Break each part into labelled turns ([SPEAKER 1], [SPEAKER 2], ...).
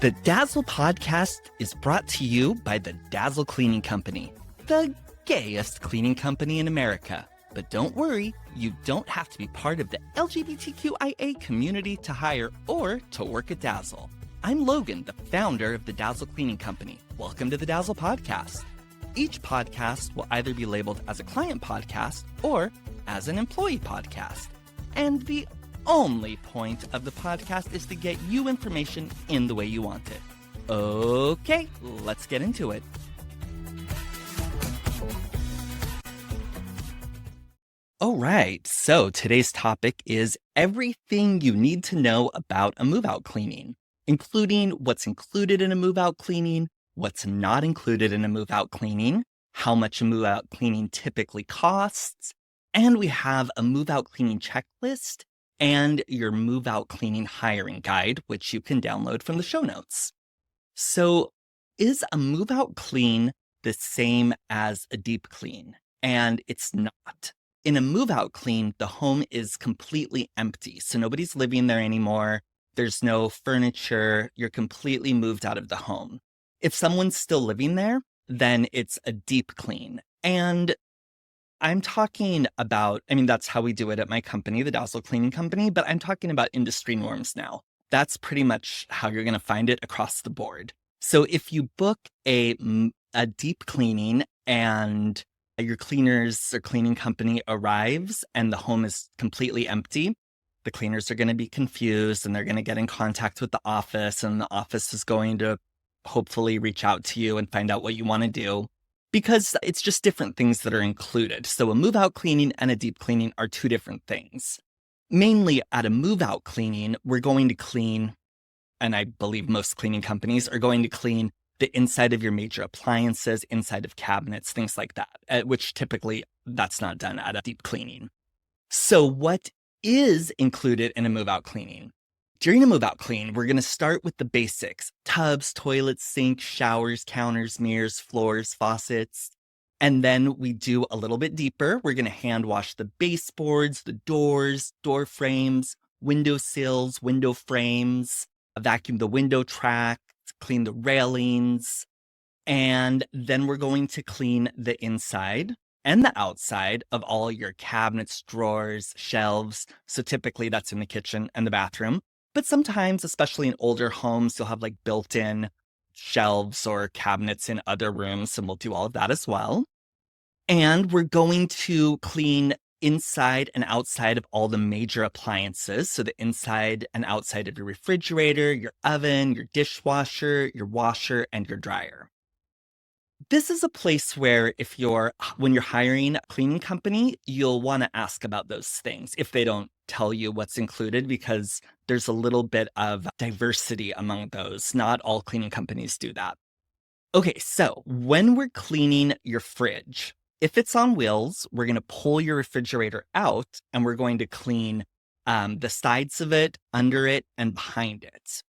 [SPEAKER 1] The Dazzle Podcast is brought to you by the Dazzle Cleaning Company, the gayest cleaning company in America. But don't worry, you don't have to be part of the LGBTQIA community to hire or to work at Dazzle. I'm Logan, the founder of the Dazzle Cleaning Company. Welcome to the Dazzle Podcast. Each podcast will either be labeled as a client podcast or as an employee podcast. And the only point of the podcast is to get you information in the way you want it. Okay, let's get into it. All right, so today's topic is everything you need to know about a move-out cleaning, including what's included in a move-out cleaning, what's not included in a move-out cleaning, how much a move-out cleaning typically costs, and we have a move-out cleaning checklist and your move-out cleaning hiring guide, which you can download from the show notes. So, is a move-out clean the same as a deep clean? And it's not. In a move-out clean, the home is completely empty, so nobody's living there anymore. There's no furniture. You're completely moved out of the home. If someone's still living there, then it's a deep clean. And I'm talking about, that's how we do it at my company, the Dazzle Cleaning Company, but I'm talking about industry norms now. That's pretty much how you're going to find it across the board. So if you book a deep cleaning and your cleaners or cleaning company arrives and the home is completely empty, the cleaners are going to be confused and they're going to get in contact with the office, and the office is going to hopefully reach out to you and find out what you want to do, because it's just different things that are included. So a move-out cleaning and a deep cleaning are two different things. Mainly at a move-out cleaning, we're going to clean, and I believe most cleaning companies are going to clean the inside of your major appliances, inside of cabinets, things like that, which typically that's not done at a deep cleaning. So what is included in a move-out cleaning? During a move-out clean, we're going to start with the basics: tubs, toilets, sinks, showers, counters, mirrors, floors, faucets. And then we do a little bit deeper. We're going to hand wash the baseboards, the doors, door frames, window sills, window frames, vacuum the window track, clean the railings. And then we're going to clean the inside and the outside of all your cabinets, drawers, shelves. So typically that's in the kitchen and the bathroom. But sometimes, especially in older homes, you'll have like built-in shelves or cabinets in other rooms, and we'll do all of that as well. And we're going to clean inside and outside of all the major appliances. So the inside and outside of your refrigerator, your oven, your dishwasher, your washer, and your dryer. This is a place where when you're hiring a cleaning company, you'll want to ask about those things if they don't tell you what's included, because there's a little bit of diversity among those. Not all cleaning companies do that. Okay, so when we're cleaning your fridge, if it's on wheels, we're going to pull your refrigerator out and we're going to clean the sides of it, under it, and behind it.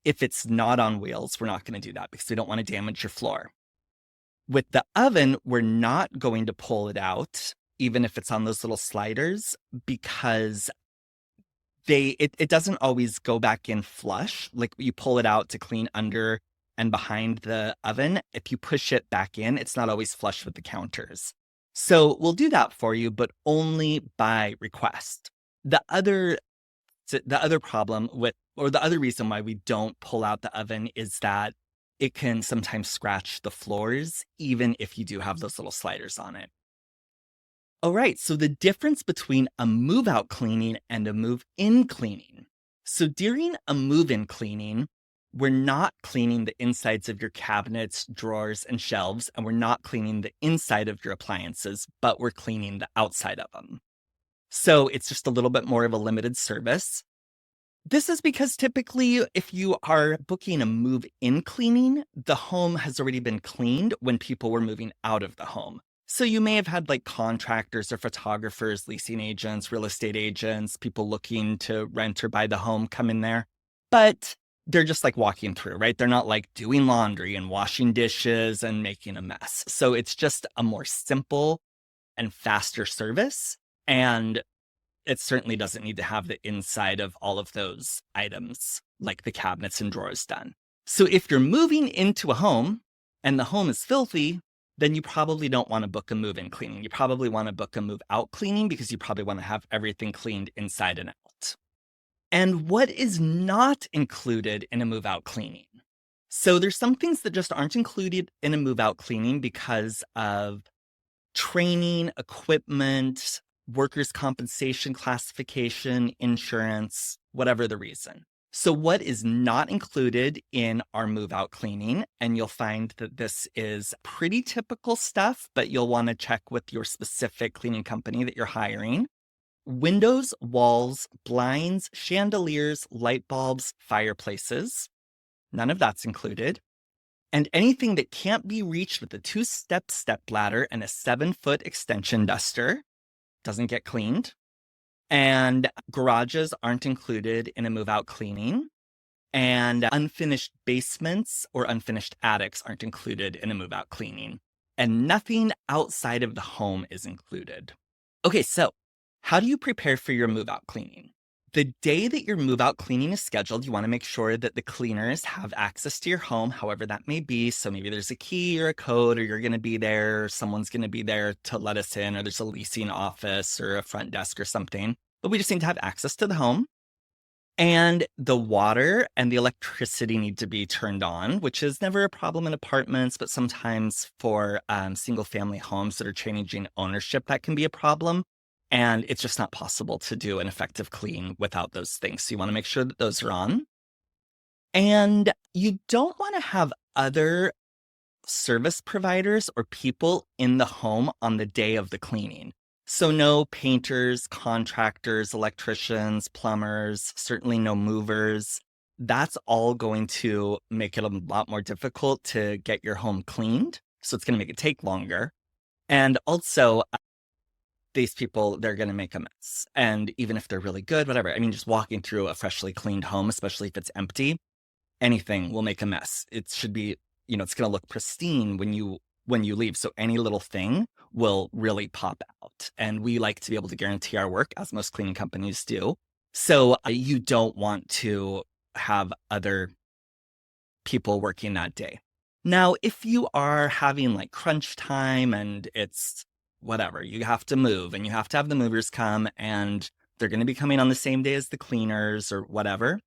[SPEAKER 1] If it's not on wheels, we're not going to do that because we don't want to damage your floor. With the oven, we're not going to pull it out, even if it's on those little sliders, because it doesn't always go back in flush. Like you pull it out to clean under and behind the oven. If you push it back in, it's not always flush with the counters. So we'll do that for you, but only by request. The other problem the other reason why we don't pull out the oven is that it can sometimes scratch the floors, even if you do have those little sliders on it. All right, so the difference between a move-out cleaning and a move-in cleaning. So during a move-in cleaning, we're not cleaning the insides of your cabinets, drawers, and shelves, and we're not cleaning the inside of your appliances, but we're cleaning the outside of them. So it's just a little bit more of a limited service. This is because typically, if you are booking a move-in cleaning, the home has already been cleaned when people were moving out of the home. So you may have had like contractors or photographers, leasing agents, real estate agents, people looking to rent or buy the home come in there. But they're just like walking through, right? They're not like doing laundry and washing dishes and making a mess. So it's just a more simple and faster service. And it certainly doesn't need to have the inside of all of those items, like the cabinets and drawers, done. So if you're moving into a home and the home is filthy, then you probably don't want to book a move-in cleaning. You probably want to book a move-out cleaning because you probably want to have everything cleaned inside and out. And what is not included in a move-out cleaning? So there's some things that just aren't included in a move-out cleaning because of training, equipment, workers' compensation classification, insurance, whatever the reason. So what is not included in our move-out cleaning, and you'll find that this is pretty typical stuff, but you'll want to check with your specific cleaning company that you're hiring. Windows, walls, blinds, chandeliers, light bulbs, fireplaces. None of that's included. And anything that can't be reached with a 2-step ladder and a 7-foot extension duster doesn't get cleaned. And garages aren't included in a move-out cleaning. And unfinished basements or unfinished attics aren't included in a move-out cleaning. And nothing outside of the home is included. Okay, so how do you prepare for your move-out cleaning? The day that your move-out cleaning is scheduled, you want to make sure that the cleaners have access to your home, however that may be. So maybe there's a key or a code, or you're going to be there, or someone's going to be there to let us in, or there's a leasing office or a front desk or something. But we just need to have access to the home. And the water and the electricity need to be turned on, which is never a problem in apartments, but sometimes for single-family homes that are changing ownership, that can be a problem. And it's just not possible to do an effective clean without those things. So you want to make sure that those are on. And you don't want to have other service providers or people in the home on the day of the cleaning. So no painters, contractors, electricians, plumbers, certainly no movers. That's all going to make it a lot more difficult to get your home cleaned. So it's going to make it take longer. And also, these people, they're going to make a mess. And even if they're really good, whatever, I mean, just walking through a freshly cleaned home, especially if it's empty, anything will make a mess. It should be, it's going to look pristine when you leave. So any little thing will really pop out. And we like to be able to guarantee our work, as most cleaning companies do. So you don't want to have other people working that day. Now, if you are having like crunch time and it's whatever, you have to move and you have to have the movers come and they're going to be coming on the same day as the cleaners or whatever,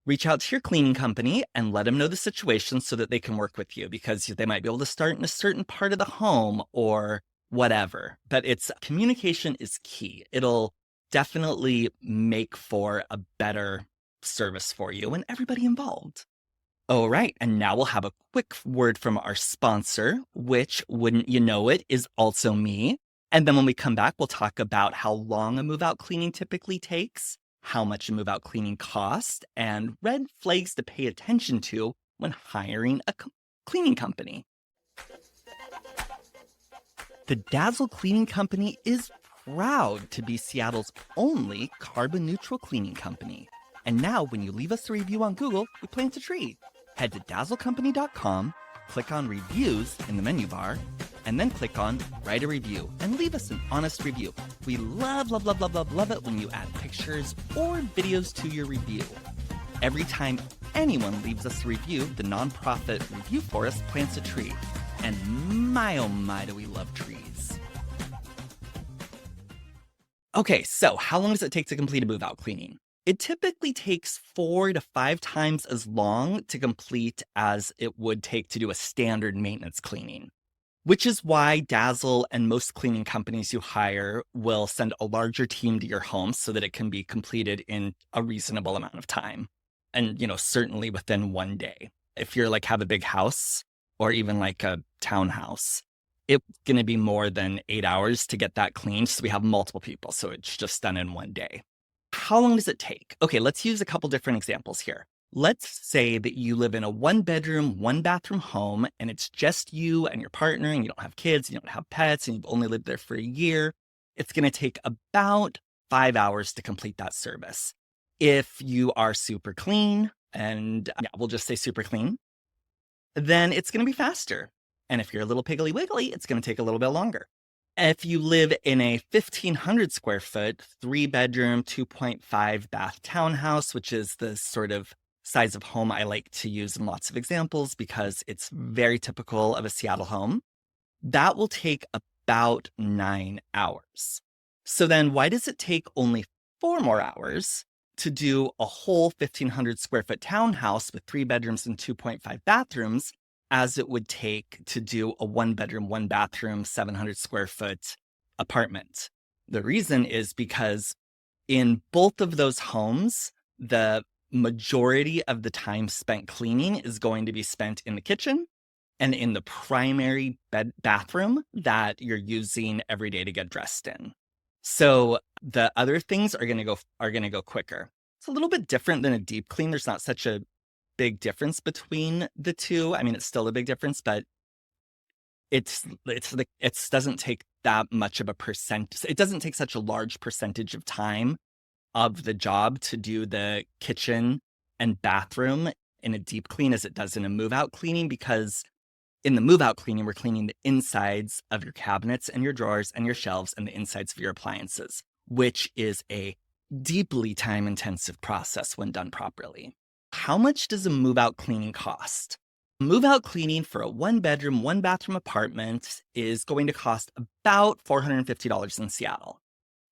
[SPEAKER 1] reach out to your cleaning company and let them know the situation so that they can work with you, because they might be able to start in a certain part of the home or whatever. But communication is key. It'll definitely make for a better service for you and everybody involved. All right, and now we'll have a quick word from our sponsor, which, wouldn't you know it, is also me. And then when we come back, we'll talk about how long a move-out cleaning typically takes, how much a move-out cleaning costs, and red flags to pay attention to when hiring a cleaning company. The Dazzle Cleaning Company is proud to be Seattle's only carbon-neutral cleaning company. And now, when you leave us a review on Google, we plant a tree. Head to dazzlecompany.com, click on Reviews in the menu bar, and then click on Write a Review and leave us an honest review. We love it when you add pictures or videos to your review. Every time anyone leaves us a review, the nonprofit Review Forest plants a tree. And my oh my do we love trees. Okay, so how long does it take to complete a move-out cleaning? It typically takes 4 to 5 times as long to complete as it would take to do a standard maintenance cleaning, which is why Dazzle and most cleaning companies you hire will send a larger team to your home so that it can be completed in a reasonable amount of time. And, certainly within one day. If you're have a big house or even like a townhouse, it's going to be more than 8 hours to get that cleaned. So we have multiple people. So it's just done in one day. How long does it take? Okay, let's use a couple different examples here. Let's say that you live in a 1-bedroom, 1-bathroom home, and it's just you and your partner, and you don't have kids, you don't have pets, and you've only lived there for a year. It's going to take about 5 hours to complete that service. If you are super clean, and we'll just say super clean, then it's going to be faster. And if you're a little piggly wiggly, it's going to take a little bit longer. If you live in a 1,500 square foot, 3-bedroom, 2.5 bath townhouse, which is the sort of size of home I like to use in lots of examples because it's very typical of a Seattle home. That will take about 9 hours. So then why does it take only 4 more hours to do a whole 1,500 square foot townhouse with 3 bedrooms and 2.5 bathrooms as it would take to do a 1 bedroom, 1 bathroom, 700 square foot apartment? The reason is because in both of those homes, the majority of the time spent cleaning is going to be spent in the kitchen and in the primary bathroom that you're using every day to get dressed in. So the other things are going to go quicker. It's a little bit different than a deep clean. There's not such a big difference between the two. I mean, it's still a big difference, but it doesn't take that much of a percent. It doesn't take such a large percentage of time of the job to do the kitchen and bathroom in a deep clean as it does in a move out cleaning, because in the move out cleaning, we're cleaning the insides of your cabinets and your drawers and your shelves and the insides of your appliances, which is a deeply time intensive process when done properly. How much does a move out cleaning cost? Move out cleaning for a 1 bedroom, 1 bathroom apartment is going to cost about $450 in Seattle.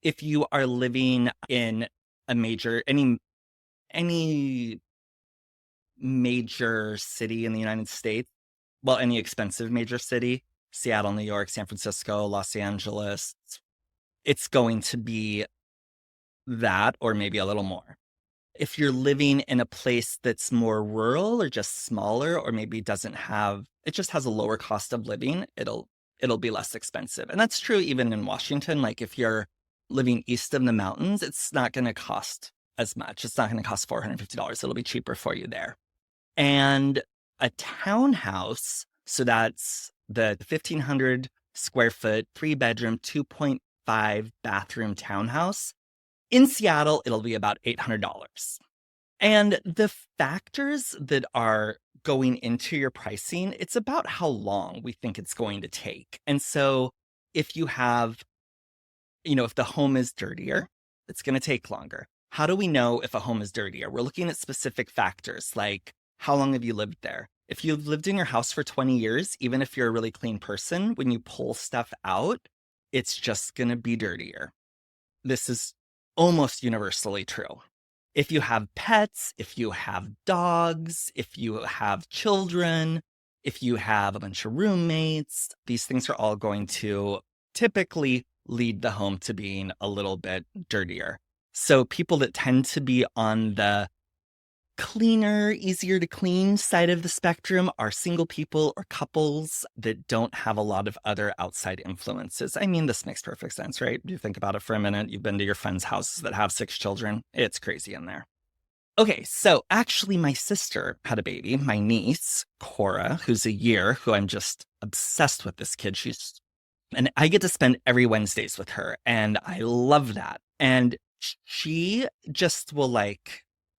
[SPEAKER 1] If you are living in any major city in the United States, well, any expensive major city, Seattle, New York, San Francisco, Los Angeles, it's going to be that or maybe a little more. If you're living in a place that's more rural or just smaller, or maybe it just has a lower cost of living, it'll be less expensive. And that's true even in Washington. Like if you're living east of the mountains, it's not going to cost as much. It's not going to cost $450. It'll be cheaper for you there. And a townhouse, so that's the 1,500 square foot, 3 bedroom, 2.5 bathroom townhouse. In Seattle, it'll be about $800. And the factors that are going into your pricing, it's about how long we think it's going to take. And so if you have, if the home is dirtier, it's going to take longer. How do we know if a home is dirtier? We're looking at specific factors like how long have you lived there? If you've lived in your house for 20 years, even if you're a really clean person, when you pull stuff out, it's just going to be dirtier. This is almost universally true. If you have pets, if you have dogs, if you have children, if you have a bunch of roommates, these things are all going to typically lead the home to being a little bit dirtier. So people that tend to be on the cleaner, easier to clean side of the spectrum are single people or couples that don't have a lot of other outside influences. I mean, this makes perfect sense, right? You think about it for a minute. You've been to your friends' houses that have 6 children. It's crazy in there. Okay, so actually my sister had a baby, my niece, Cora, who's a year, who I'm just obsessed with this kid. And I get to spend every Wednesdays with her, and I love that. And she just will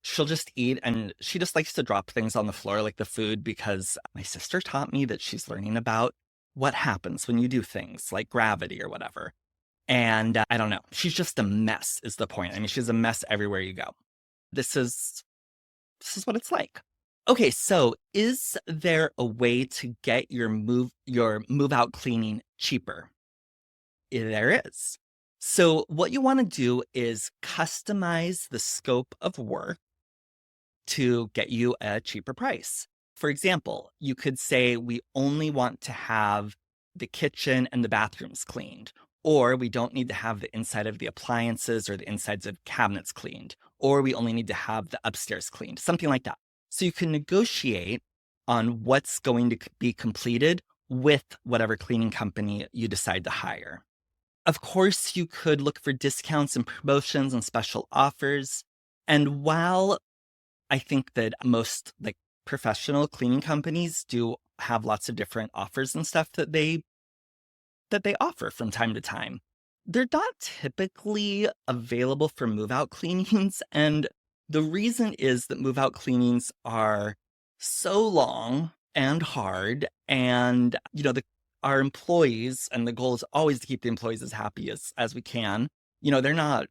[SPEAKER 1] she'll just eat, and she just likes to drop things on the floor, like the food, because my sister taught me that she's learning about what happens when you do things like gravity or whatever. And I don't know. She's just a mess is the point. I mean, she's a mess everywhere you go. This is what it's like. Okay, so is there a way to get your move out cleaning cheaper? There is. So what you want to do is customize the scope of work to get you a cheaper price. For example, you could say we only want to have the kitchen and the bathrooms cleaned, or we don't need to have the inside of the appliances or the insides of cabinets cleaned, or we only need to have the upstairs cleaned, something like that. So you can negotiate on what's going to be completed with whatever cleaning company you decide to hire. Of course, you could look for discounts and promotions and special offers. And while I think that most professional cleaning companies do have lots of different offers and stuff that they offer from time to time, they're not typically available for move-out cleanings. And the reason is that move-out cleanings are so long and hard, and our employees, and the goal is always to keep the employees as happy as we can. They're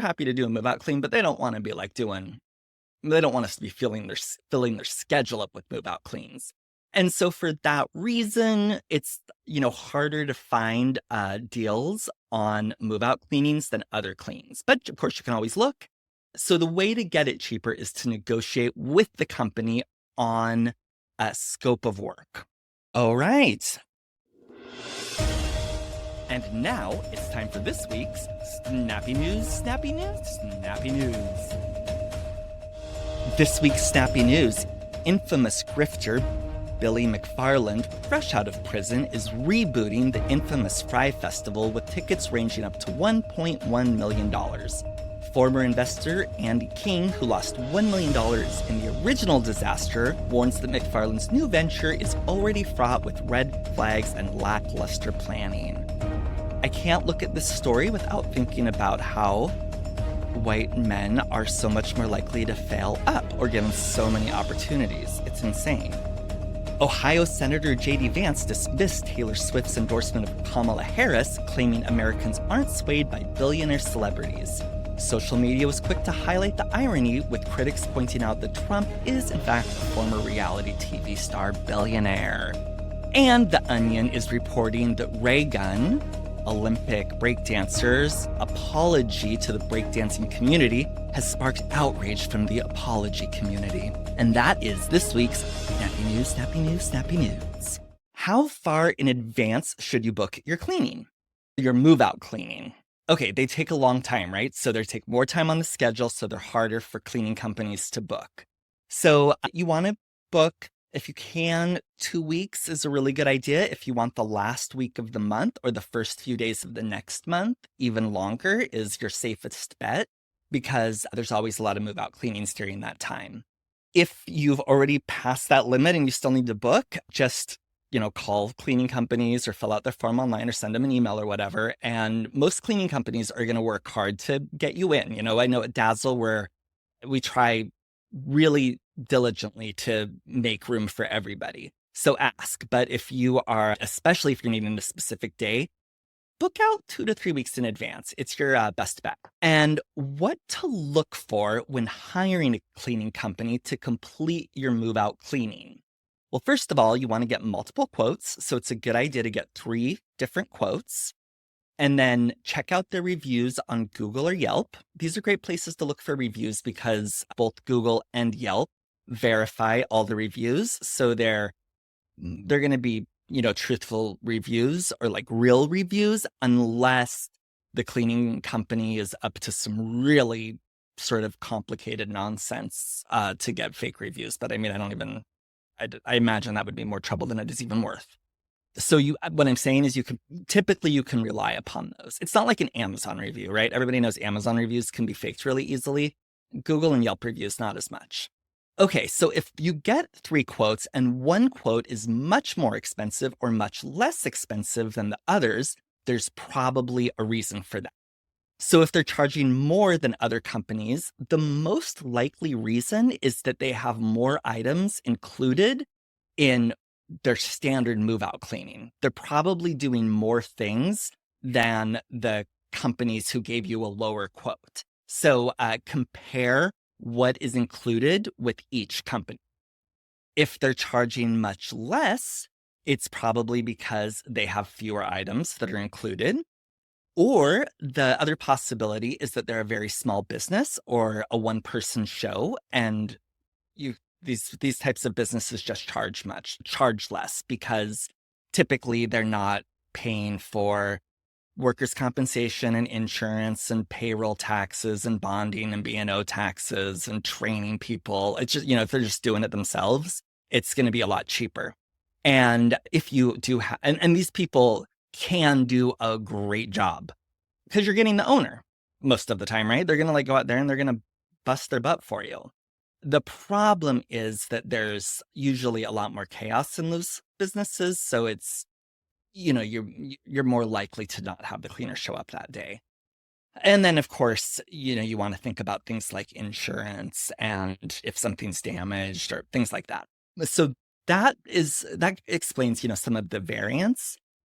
[SPEAKER 1] happy to do a move-out clean, but they don't want to be doing They don't want us to be filling their schedule up with move out cleans. And so for that reason, it's, harder to find deals on move out cleanings than other cleans. But of course, you can always look. So the way to get it cheaper is to negotiate with the company on a scope of work. All right. And now it's time for this week's Snappy News, Snappy News, Snappy News. This week's Snappy News, infamous grifter Billy McFarland, fresh out of prison, is rebooting the infamous Fry Festival with tickets ranging up to $1.1 million. Former investor Andy King, who lost $1 million in the original disaster, warns that McFarland's new venture is already fraught with red flags and lackluster planning. I can't look at this story without thinking about how white men are so much more likely to fail up or given so many opportunities. It's insane. Ohio Senator J.D. Vance dismissed Taylor Swift's endorsement of Kamala Harris, claiming Americans aren't swayed by billionaire celebrities. Social media was quick to highlight the irony, with critics pointing out that Trump is, in fact, a former reality TV star billionaire. And The Onion is reporting that Ray Gunn, Olympic breakdancer's apology to the breakdancing community has sparked outrage from the apology community. And that is this week's Snappy News, Snappy News, Snappy News. How far in advance should you book your cleaning? Your move-out cleaning. Okay, they take a long time, right? So they take more time on the schedule, so they're harder for cleaning companies to book. So you want to book, if you can, 2 weeks is a really good idea. If you want the last week of the month or the first few days of the next month, even longer is your safest bet, because there's always a lot of move-out cleanings during that time. If you've already passed that limit and you still need to book, just, call cleaning companies or fill out their form online or send them an email or whatever. And most cleaning companies are going to work hard to get you in. I know at Dazzle, where we try really diligently to make room for everybody. So ask. But especially if you're needing a specific day, book out 2 to 3 weeks in advance. It's your best bet. And what to look for when hiring a cleaning company to complete your move out cleaning? Well, first of all, you want to get multiple quotes. So it's a good idea to get 3 different quotes. And then check out their reviews on Google or Yelp. These are great places to look for reviews because both Google and Yelp verify all the reviews. So they're going to be, truthful reviews or like real reviews, unless the cleaning company is up to some really sort of complicated nonsense to get fake reviews. But I mean, I imagine that would be more trouble than it is even worth. So what I'm saying is you can rely upon those. It's not like an Amazon review, right? Everybody knows Amazon reviews can be faked really easily. Google and Yelp reviews, not as much. Okay, so if you get 3 quotes and one quote is much more expensive or much less expensive than the others, there's probably a reason for that. So if they're charging more than other companies, the most likely reason is that they have more items included in their standard move-out cleaning. They're probably doing more things than the companies who gave you a lower quote. So compare what is included with each company. If they're charging much less, it's probably because they have fewer items that are included. Or the other possibility is that they're a very small business or a one-person show, and these types of businesses just charge less, because typically they're not paying for workers' compensation and insurance and payroll taxes and bonding and B&O taxes and training people. It's just, if they're just doing it themselves, it's going to be a lot cheaper. And if you do and these people can do a great job because you're getting the owner most of the time, right? They're going to go out there and they're going to bust their butt for you. The problem is that there's usually a lot more chaos in those businesses. So it's, you're more likely to not have the cleaner show up that day. And then, of course, you want to think about things like insurance and if something's damaged or things like that. So that explains, some of the variance.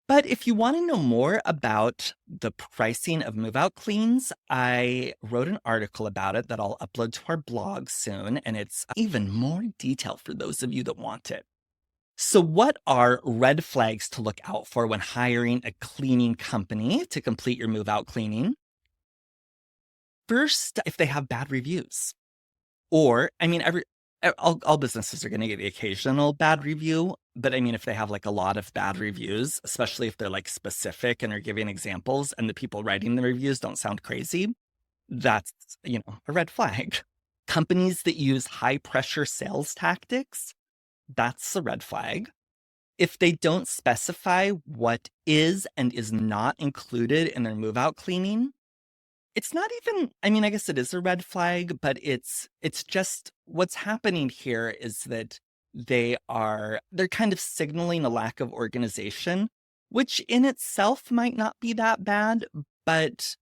[SPEAKER 1] But if you want to know more about the pricing of move-out cleans, I wrote an article about it that I'll upload to our blog soon, and it's even more detailed for those of you that want it. So what are red flags to look out for when hiring a cleaning company to complete your move-out cleaning? First, if they have bad reviews. Or, all businesses are going to get the occasional bad review, but if they have like a lot of bad reviews, especially if they're like specific and are giving examples and the people writing the reviews don't sound crazy, that's, a red flag. Companies that use high pressure sales tactics, that's a red flag. If they don't specify what is and is not included in their move out cleaning, it's not even, I guess it is a red flag, but it's just what's happening here is that they're kind of signaling a lack of organization, which in itself might not be that bad, but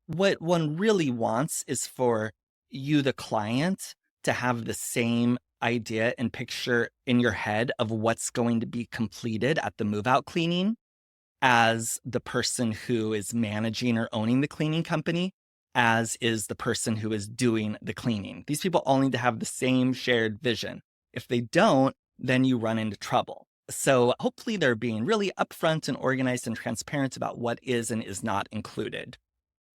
[SPEAKER 1] what one really wants is for you, the client, to have the same idea and picture in your head of what's going to be completed at the move out cleaning as the person who is managing or owning the cleaning company, as is the person who is doing the cleaning. These people all need to have the same shared vision. If they don't, then you run into trouble. So hopefully they're being really upfront and organized and transparent about what is and is not included.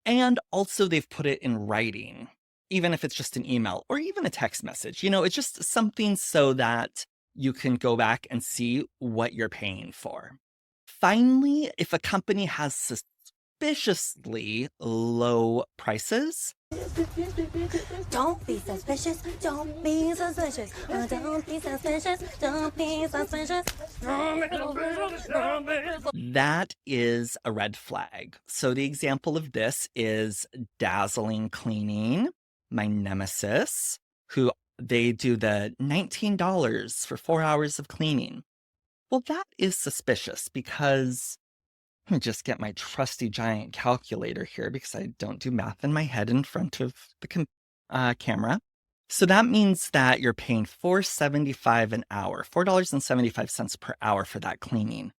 [SPEAKER 1] And also they've put it in writing, even if it's just an email or even a text message. It's just something so that you can go back and see what you're paying for. Finally, if a company has suspiciously low prices,
[SPEAKER 2] don't be suspicious, don't be suspicious, don't be suspicious, don't be suspicious.
[SPEAKER 1] That is a red flag. So the example of this is Dazzling Cleaning, my nemesis, who they do the $19 for 4 hours of cleaning. Well, that is suspicious because let me just get my trusty giant calculator here because I don't do math in my head in front of the camera. So that means that you're paying $4.75 an hour, $4.75 per hour for that cleaning.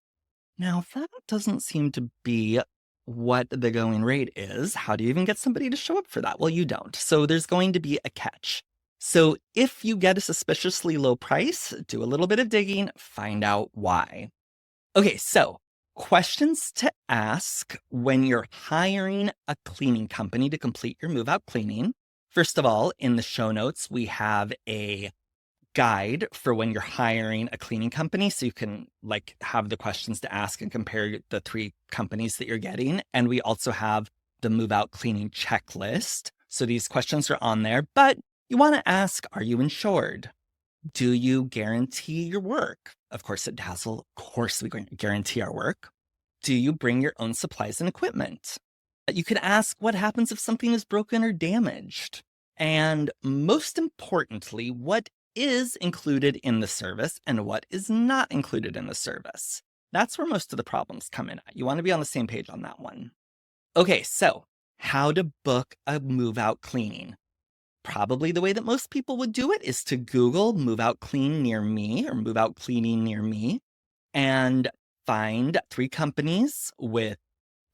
[SPEAKER 1] Now, that doesn't seem to be what the going rate is. How do you even get somebody to show up for that? Well, you don't. So there's going to be a catch. So if you get a suspiciously low price, do a little bit of digging, find out why. Okay, so questions to ask when you're hiring a cleaning company to complete your move-out cleaning. First of all, in the show notes, we have a guide for when you're hiring a cleaning company, so you can have the questions to ask and compare the 3 companies that you're getting. And we also have the move-out cleaning checklist. So these questions are on there, but you want to ask, are you insured? Do you guarantee your work? Of course, at Dazzle, we guarantee our work. Do you bring your own supplies and equipment? You could ask what happens if something is broken or damaged. And most importantly, what is included in the service and what is not included in the service. That's where most of the problems come in at. You want to be on the same page on that one. Okay, so how to book a move-out cleaning. Probably the way that most people would do it is to Google move out clean near me or move out cleaning near me and find 3 companies with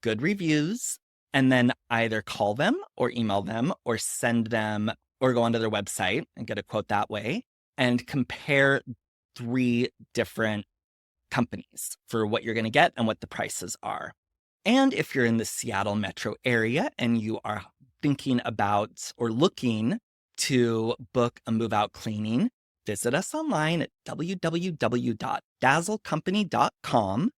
[SPEAKER 1] good reviews and then either call them or email them or send them or go onto their website and get a quote that way and compare 3 different companies for what you're going to get and what the prices are. And if you're in the Seattle metro area and you are thinking about or looking to book a move-out cleaning, visit us online at www.dazzlecompany.com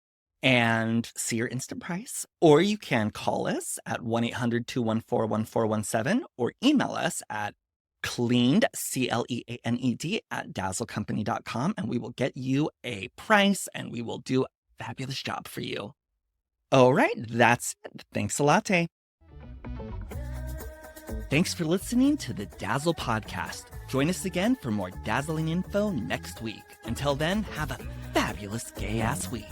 [SPEAKER 1] and see your instant price. Or you can call us at 1-800-214-1417 or email us at cleaned, CLEANED, at dazzlecompany.com, and we will get you a price and we will do a fabulous job for you. All right, that's it. Thanks a lot. Thanks for listening to the Dazzle Podcast. Join us again for more dazzling info next week. Until then, have a fabulous gay-ass week.